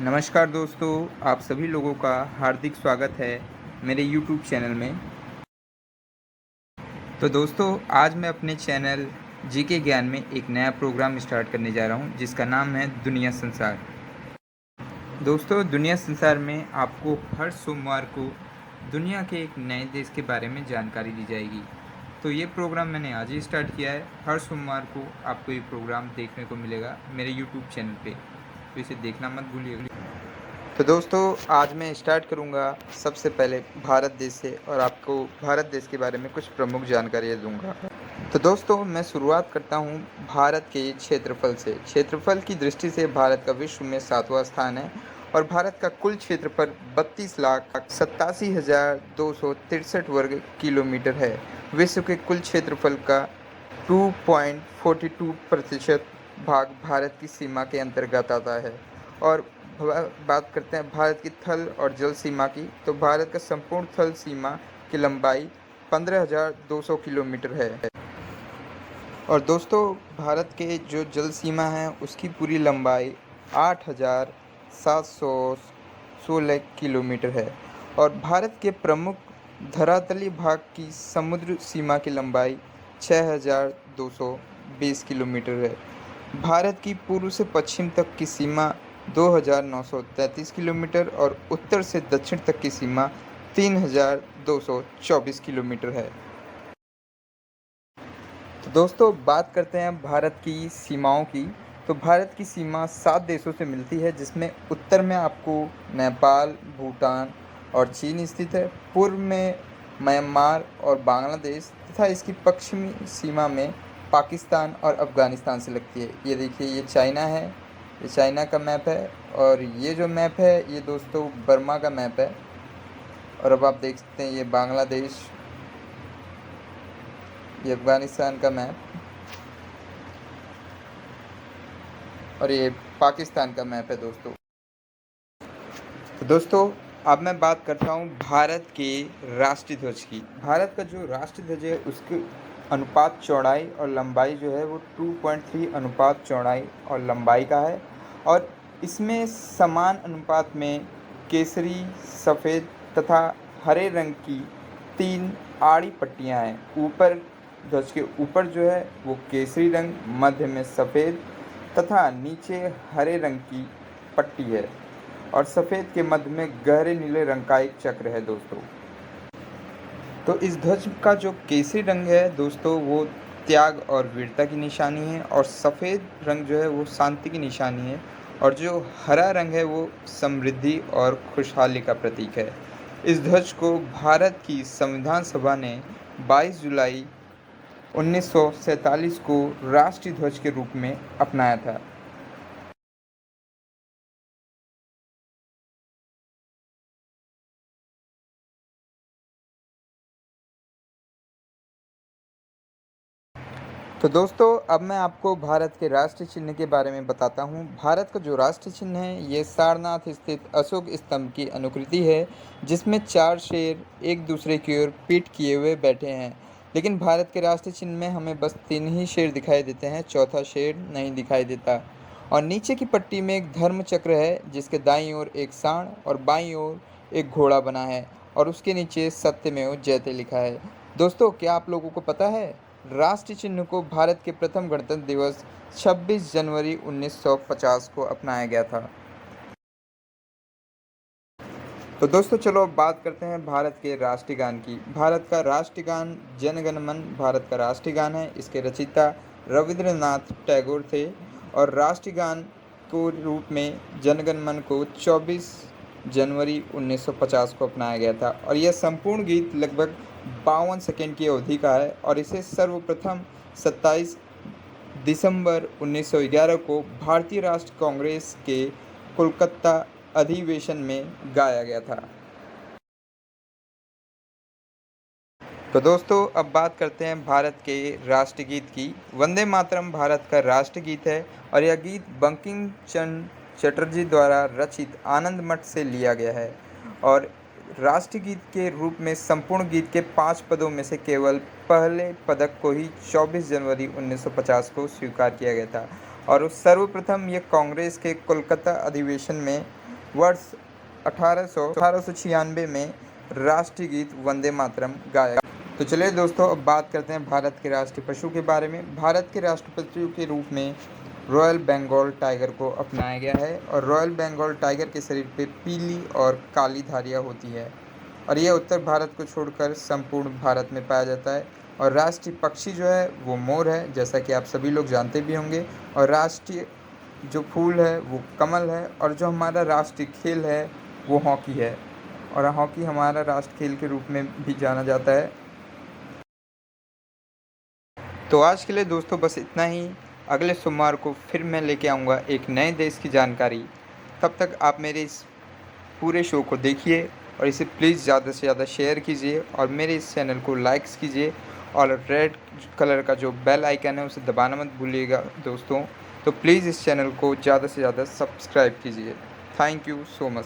नमस्कार दोस्तों, आप सभी लोगों का हार्दिक स्वागत है मेरे यूट्यूब चैनल में। तो दोस्तों, आज मैं अपने चैनल जीके ज्ञान में एक नया प्रोग्राम स्टार्ट करने जा रहा हूं, जिसका नाम है दुनिया संसार। दोस्तों, दुनिया संसार में आपको हर सोमवार को दुनिया के एक नए देश के बारे में जानकारी दी जाएगी। तो ये प्रोग्राम मैंने आज ही स्टार्ट किया है। हर सोमवार को आपको ये प्रोग्राम देखने को मिलेगा मेरे यूट्यूब चैनल पे, तो इसे देखना मत भूलिएगा। तो दोस्तों, आज मैं स्टार्ट करूंगा सबसे पहले भारत देश से और आपको भारत देश के बारे में कुछ प्रमुख जानकारियाँ दूंगा। तो दोस्तों, मैं शुरुआत करता हूं भारत के क्षेत्रफल से। क्षेत्रफल की दृष्टि से भारत का विश्व में 7वां स्थान है और भारत का कुल क्षेत्रफल 32,87,263 वर्ग किलोमीटर है। विश्व के कुल क्षेत्रफल का 2.42% भाग भारत की सीमा के अंतर्गत आता है। और बात करते हैं भारत की थल और जल सीमा की, तो भारत का संपूर्ण थल सीमा की लंबाई 15,200 किलोमीटर है। और दोस्तों, भारत के जो जल सीमा है उसकी पूरी लंबाई 8,716 किलोमीटर है। और भारत के प्रमुख धरातलीय भाग की समुद्र सीमा की लंबाई 6,220 किलोमीटर है। भारत की पूर्व से पश्चिम तक की सीमा 2,933 किलोमीटर और उत्तर से दक्षिण तक की सीमा 3,224 किलोमीटर है। तो दोस्तों, बात करते हैं भारत की सीमाओं की। तो भारत की सीमा 7 देशों से मिलती है, जिसमें उत्तर में आपको नेपाल, भूटान और चीन स्थित है। पूर्व में म्यांमार और बांग्लादेश तथा इसकी पश्चिमी सीमा में पाकिस्तान और अफ़गानिस्तान से लगती है। ये देखिए, ये चाइना है, ये चाइना का मैप है। और ये जो मैप है ये दोस्तों बर्मा का मैप है। और अब आप देख सकते हैं ये बांग्लादेश, ये अफ़गानिस्तान का मैप और ये पाकिस्तान का मैप है दोस्तों। तो दोस्तों, अब मैं बात करता हूँ भारत के राष्ट्रीय ध्वज की। भारत का जो राष्ट्रीय ध्वज है उसके अनुपात चौड़ाई और लंबाई जो है वो 2.3 अनुपात चौड़ाई और लंबाई का है। और इसमें समान अनुपात में केसरी, सफ़ेद तथा हरे रंग की 3 आड़ी पट्टियाँ हैं। ऊपर ध्वज के ऊपर जो है वो केसरी रंग, मध्य में सफ़ेद तथा नीचे हरे रंग की पट्टी है। और सफ़ेद के मध्य में गहरे नीले रंग का एक चक्र है दोस्तों। तो इस ध्वज का जो केसरी रंग है दोस्तों वो त्याग और वीरता की निशानी है, और सफ़ेद रंग जो है वो शांति की निशानी है, और जो हरा रंग है वो समृद्धि और खुशहाली का प्रतीक है। इस ध्वज को भारत की संविधान सभा ने 22 जुलाई 1947 को राष्ट्रीय ध्वज के रूप में अपनाया था। तो दोस्तों, अब मैं आपको भारत के राष्ट्रीय चिन्ह के बारे में बताता हूँ। भारत का जो राष्ट्रीय चिन्ह है ये सारनाथ स्थित अशोक स्तंभ की अनुकृति है, जिसमें 4 शेर एक दूसरे की ओर पीठ किए हुए बैठे हैं। लेकिन भारत के राष्ट्रीय चिन्ह में हमें बस 3 ही शेर दिखाई देते हैं, चौथा शेर नहीं दिखाई देता। और नीचे की पट्टी में एक धर्म चक्र है, जिसके दाईं ओर एक सांड और बाईं ओर एक घोड़ा बना है, और उसके नीचे सत्यमेव जयते लिखा है। दोस्तों, क्या आप लोगों को पता है राष्ट्रीय चिन्ह को भारत के प्रथम गणतंत्र दिवस 26 जनवरी 1950 को अपनाया गया था। तो दोस्तों, चलो अब बात करते हैं भारत के राष्ट्रीय गान की। भारत का राष्ट्रीय गान जन गण मन भारत का राष्ट्रीय गान है। इसके रचयिता रविंद्रनाथ टैगोर थे। और राष्ट्रीय गान को रूप में जन गण मन को 24 जनवरी 1950 को अपनाया गया था। और यह संपूर्ण गीत लगभग 52 सेकेंड की अवधि का है, और इसे सर्वप्रथम 27 दिसंबर 1911 को भारतीय राष्ट्रीय कांग्रेस के कोलकाता अधिवेशन में गाया गया था। तो दोस्तों, अब बात करते हैं भारत के राष्ट्रीय गीत की। वंदे मातरम भारत का राष्ट्रीय गीत है, और यह गीत बंकिम चंद्र चटर्जी द्वारा रचित आनंद मठ से लिया गया है। और राष्ट्रीय गीत के रूप में संपूर्ण गीत के 5 पदों में से केवल पहले पदक को ही 24 जनवरी 1950 को स्वीकार किया गया था। और सर्वप्रथम ये कांग्रेस के कोलकाता अधिवेशन में वर्ष 1896 में राष्ट्रीय गीत वंदे मातरम गाया। तो चलिए दोस्तों, अब बात करते हैं भारत के राष्ट्रीय पशु के बारे में। भारत के राष्ट्रीय पशु के रूप में रॉयल बंगाल टाइगर को अपनाया गया है और रॉयल बंगाल टाइगर के शरीर पे पीली और काली धारियाँ होती है और यह उत्तर भारत को छोड़कर संपूर्ण भारत में पाया जाता है। और राष्ट्रीय पक्षी जो है वो मोर है, जैसा कि आप सभी लोग जानते भी होंगे। और राष्ट्रीय जो फूल है वो कमल है और जो हमारा राष्ट्रीय खेल है वो हॉकी है और हॉकी हमारा राष्ट्रीय खेल के रूप में भी जाना जाता है। तो आज के लिए दोस्तों बस इतना ही। अगले सोमवार को फिर मैं लेके आऊँगा एक नए देश की जानकारी। तब तक आप मेरे इस पूरे शो को देखिए और इसे प्लीज़ ज़्यादा से ज़्यादा शेयर कीजिए और मेरे इस चैनल को लाइक्स कीजिए और रेड कलर का जो बेल आइकन है उसे दबाना मत भूलिएगा दोस्तों। तो प्लीज़ इस चैनल को ज़्यादा से ज़्यादा सब्सक्राइब कीजिए। Thank you so much.